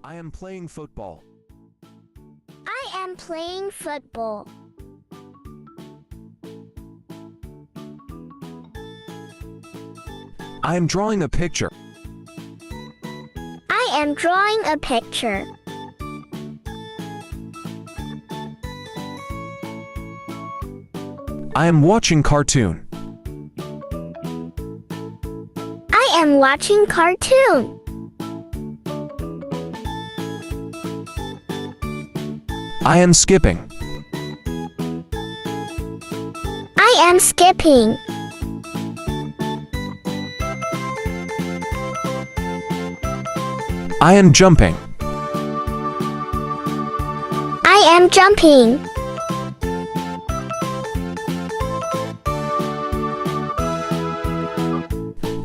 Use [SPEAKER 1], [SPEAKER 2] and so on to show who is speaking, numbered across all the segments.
[SPEAKER 1] I am playing football.
[SPEAKER 2] I am playing football.
[SPEAKER 1] I am drawing a picture.
[SPEAKER 2] I am drawing a picture.
[SPEAKER 1] I am watching cartoon.
[SPEAKER 2] I am watching cartoon.
[SPEAKER 1] I am skipping.
[SPEAKER 2] I am skipping.
[SPEAKER 1] I am jumping.
[SPEAKER 2] I am jumping.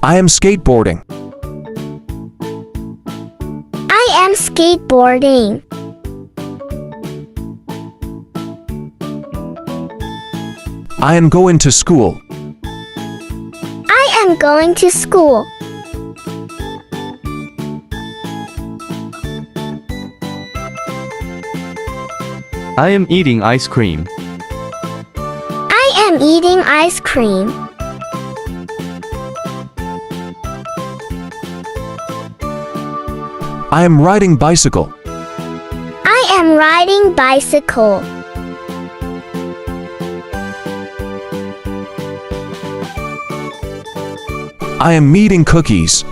[SPEAKER 1] I am skateboarding.
[SPEAKER 2] I am skateboarding.
[SPEAKER 1] I am going to school.
[SPEAKER 2] I am going to school.
[SPEAKER 3] I am eating ice cream.
[SPEAKER 2] I am eating ice cream.
[SPEAKER 1] I am riding bicycle.
[SPEAKER 2] I am riding bicycle.
[SPEAKER 1] I am eating cookies.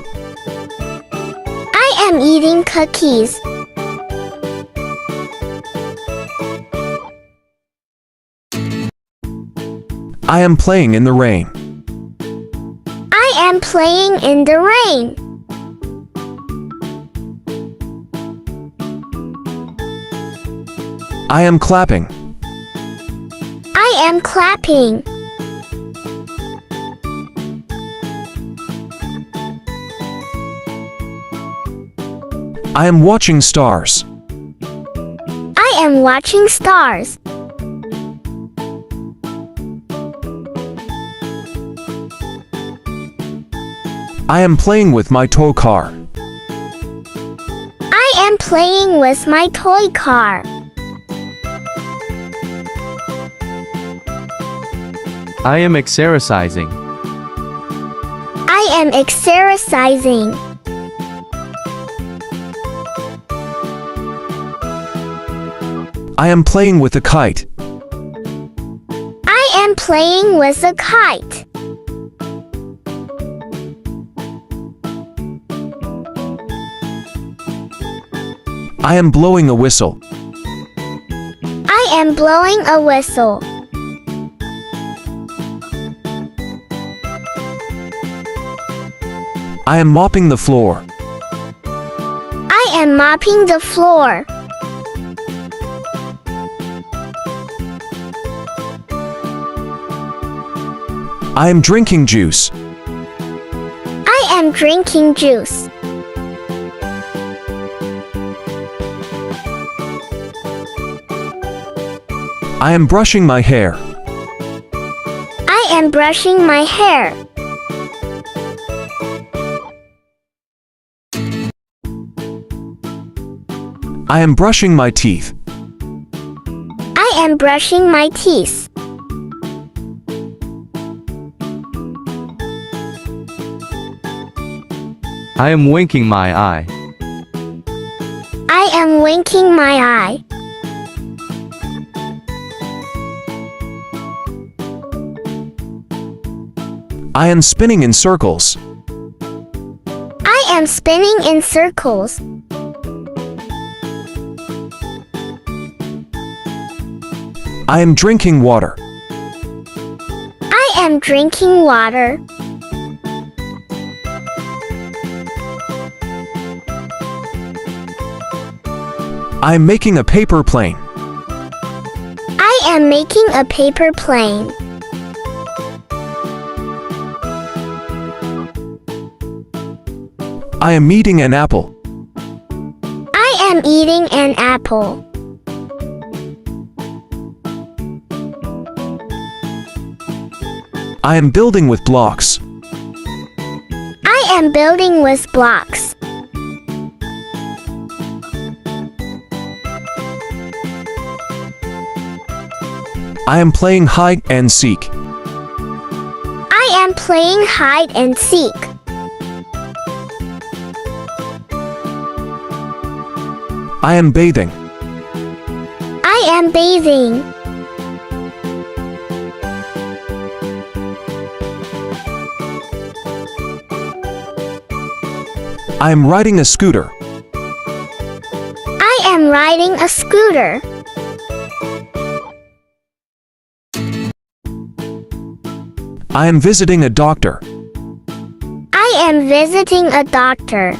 [SPEAKER 2] I am eating cookies.
[SPEAKER 1] I am playing in the rain.
[SPEAKER 2] I am playing in the rain.
[SPEAKER 1] I am clapping.
[SPEAKER 2] I am clapping.
[SPEAKER 1] I am watching stars.
[SPEAKER 2] I am watching stars.
[SPEAKER 1] I am playing with my toy car.
[SPEAKER 2] I am playing with my toy car.
[SPEAKER 3] I am exercising.
[SPEAKER 2] I am exercising.
[SPEAKER 1] I am playing with a kite.
[SPEAKER 2] I am playing with a kite.
[SPEAKER 1] I am blowing a whistle.
[SPEAKER 2] I am blowing a whistle.
[SPEAKER 1] I am mopping the floor.
[SPEAKER 2] I am mopping the floor.
[SPEAKER 1] I am drinking juice.
[SPEAKER 2] I am drinking juice.
[SPEAKER 1] I am brushing my hair.
[SPEAKER 2] I am brushing my hair.
[SPEAKER 1] I am brushing my teeth.
[SPEAKER 2] I am brushing my teeth.
[SPEAKER 3] I am winking my eye.
[SPEAKER 2] I am winking my eye.
[SPEAKER 1] I am spinning in circles.
[SPEAKER 2] I am spinning in circles.
[SPEAKER 1] I am drinking water.
[SPEAKER 2] I am drinking water.
[SPEAKER 1] I am making a paper plane.
[SPEAKER 2] I am making a paper plane.
[SPEAKER 1] I am eating an apple.
[SPEAKER 2] I am eating an apple.
[SPEAKER 1] I am building with blocks.
[SPEAKER 2] I am building with blocks.
[SPEAKER 1] I am playing hide and seek.
[SPEAKER 2] I am playing hide and seek.
[SPEAKER 1] I am bathing.
[SPEAKER 2] I am bathing.
[SPEAKER 1] I am riding a scooter.
[SPEAKER 2] I am riding a scooter.
[SPEAKER 1] I am visiting a doctor.
[SPEAKER 2] I am visiting a doctor.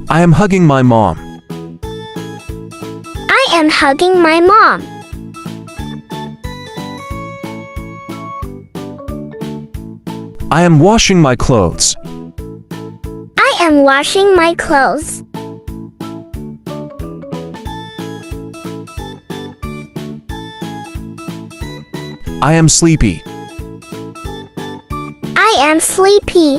[SPEAKER 1] I am hugging my mom.
[SPEAKER 2] I am hugging my mom.
[SPEAKER 1] I am washing my clothes.
[SPEAKER 2] I am washing my clothes.
[SPEAKER 1] I am sleepy.
[SPEAKER 2] I am sleepy.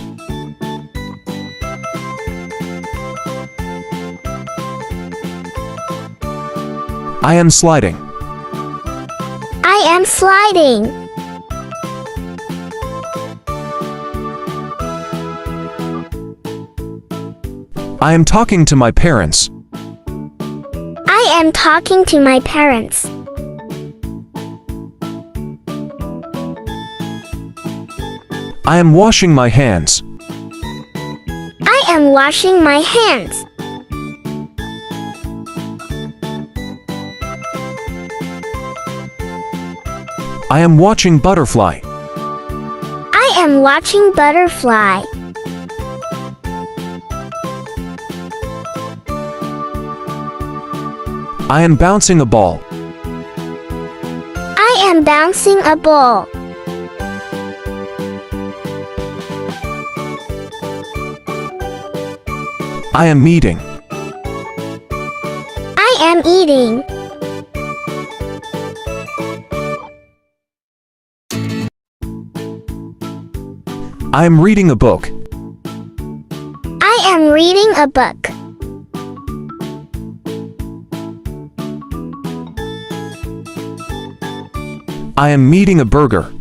[SPEAKER 1] I am sliding.
[SPEAKER 2] I am sliding.
[SPEAKER 1] I am talking to my parents.
[SPEAKER 2] I am talking to my parents.
[SPEAKER 1] I am washing my hands.
[SPEAKER 2] I am washing my hands.
[SPEAKER 1] I am watching butterfly.
[SPEAKER 2] I am watching butterfly.
[SPEAKER 1] I am bouncing a ball.
[SPEAKER 2] I am bouncing a ball.
[SPEAKER 1] I am eating.
[SPEAKER 2] I am eating.
[SPEAKER 1] I am reading a book.
[SPEAKER 2] I am reading a book.
[SPEAKER 1] I am eating a burger.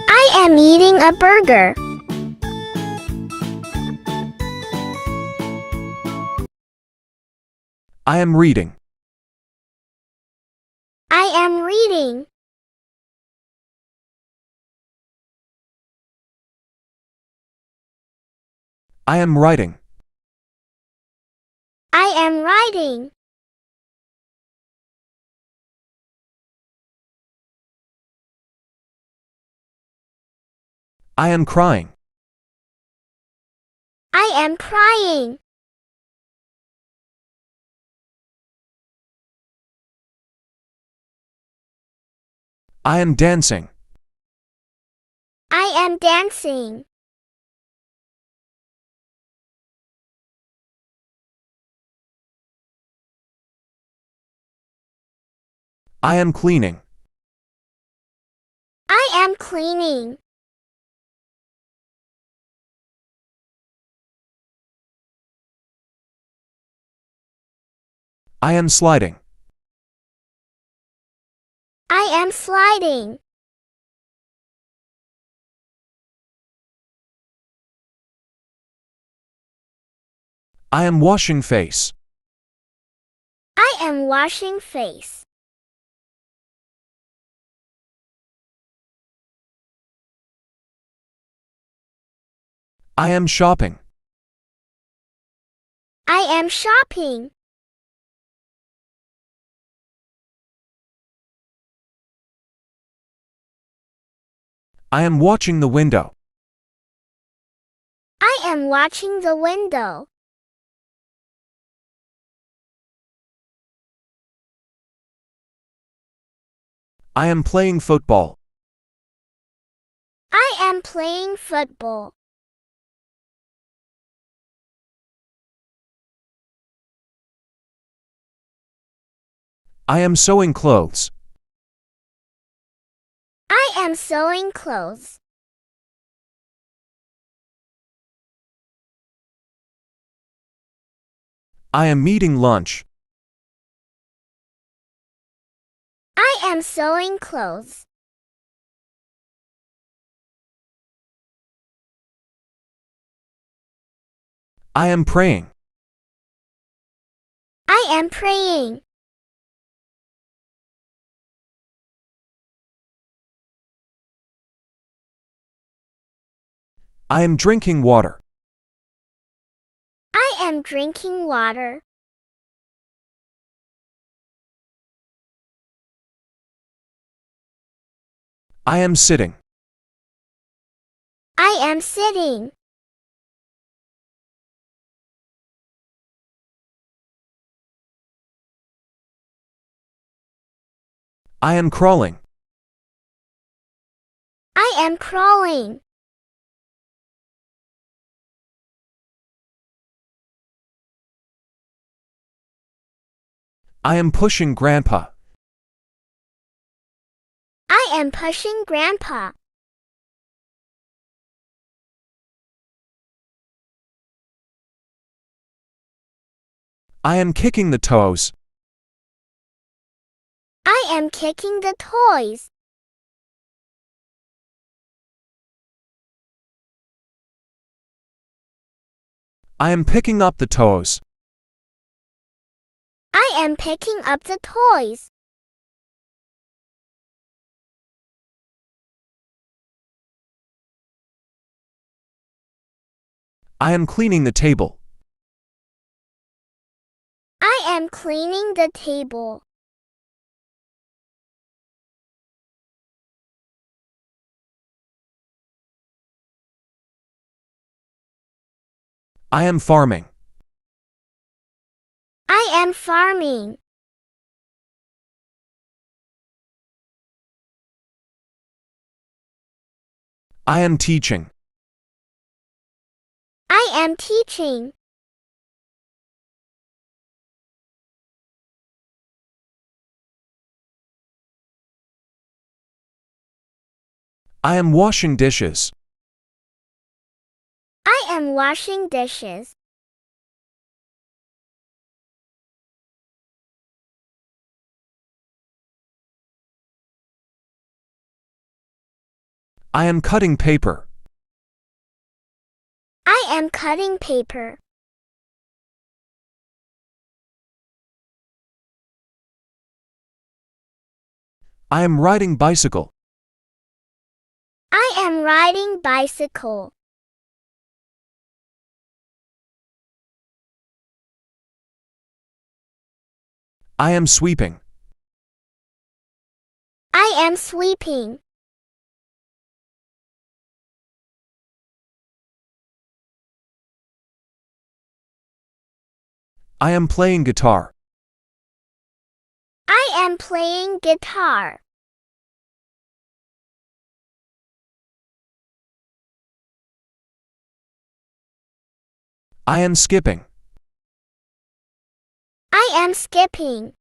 [SPEAKER 2] I am eating a burger.
[SPEAKER 1] I am reading.
[SPEAKER 2] I am reading.
[SPEAKER 1] I am writing.
[SPEAKER 2] I am writing.
[SPEAKER 1] I am crying.
[SPEAKER 2] I am crying.
[SPEAKER 1] I am dancing.
[SPEAKER 2] I am dancing.
[SPEAKER 1] I am cleaning.
[SPEAKER 2] I am cleaning.
[SPEAKER 1] I am sliding.
[SPEAKER 2] I am sliding.
[SPEAKER 1] I am washing face.
[SPEAKER 2] I am washing face.
[SPEAKER 1] I am shopping.
[SPEAKER 2] I am shopping.
[SPEAKER 1] I am watching the window.
[SPEAKER 2] I am watching the window.
[SPEAKER 1] I am playing football.
[SPEAKER 2] I am playing football.
[SPEAKER 1] I am sewing clothes.
[SPEAKER 2] I am sewing clothes.
[SPEAKER 1] I am eating lunch.
[SPEAKER 2] I am sewing clothes.
[SPEAKER 1] I am praying.
[SPEAKER 2] I am praying.
[SPEAKER 1] I am drinking water.
[SPEAKER 2] I am drinking water.
[SPEAKER 1] I am sitting.
[SPEAKER 2] I am sitting.
[SPEAKER 1] I am crawling.
[SPEAKER 2] I am crawling.
[SPEAKER 1] I am pushing Grandpa.
[SPEAKER 2] I am pushing Grandpa.
[SPEAKER 1] I am kicking the toes.
[SPEAKER 2] I am kicking the toys.
[SPEAKER 1] I am picking up the toes.
[SPEAKER 2] I am picking up the toys.
[SPEAKER 1] I am cleaning the table.
[SPEAKER 2] I am cleaning the table.
[SPEAKER 1] I am farming.
[SPEAKER 2] I am farming.
[SPEAKER 1] I am teaching.
[SPEAKER 2] I am teaching.
[SPEAKER 1] I am washing dishes.
[SPEAKER 2] I am washing dishes.
[SPEAKER 1] I am cutting paper.
[SPEAKER 2] I am cutting paper.
[SPEAKER 1] I am riding bicycle.
[SPEAKER 2] I am riding bicycle.
[SPEAKER 1] I am sweeping.
[SPEAKER 2] I am sweeping.
[SPEAKER 1] I am playing guitar.
[SPEAKER 2] I am playing guitar.
[SPEAKER 1] I am skipping.
[SPEAKER 2] I am skipping.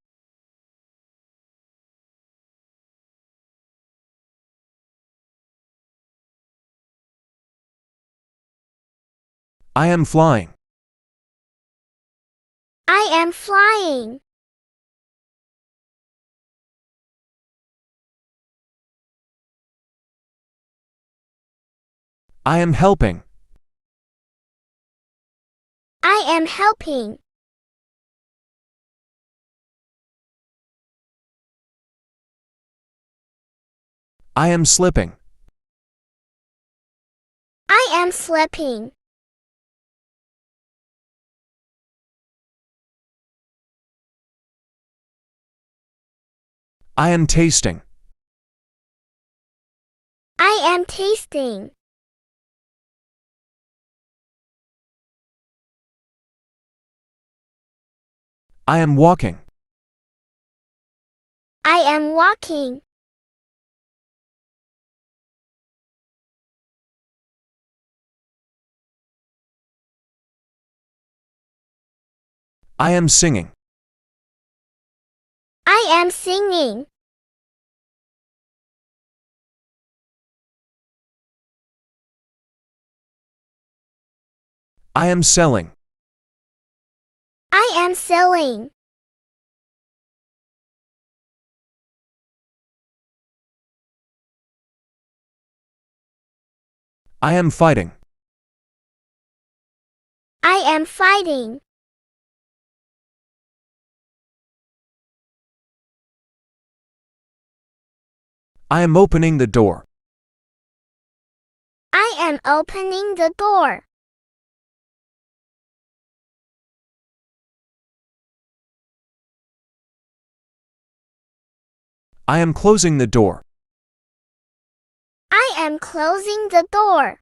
[SPEAKER 1] I am flying.
[SPEAKER 2] I am flying.
[SPEAKER 1] I am helping.
[SPEAKER 2] I am helping.
[SPEAKER 1] I am slipping.
[SPEAKER 2] I am slipping.
[SPEAKER 1] I am tasting.
[SPEAKER 2] I am tasting.
[SPEAKER 1] I am walking.
[SPEAKER 2] I am walking.
[SPEAKER 1] I am singing.
[SPEAKER 2] I am singing.
[SPEAKER 1] I am selling.
[SPEAKER 2] I I am sailing.
[SPEAKER 1] I am fighting.
[SPEAKER 2] I am fighting.
[SPEAKER 1] I am opening the door.
[SPEAKER 2] I am opening the door.
[SPEAKER 1] I am closing the door.
[SPEAKER 2] I am closing the door.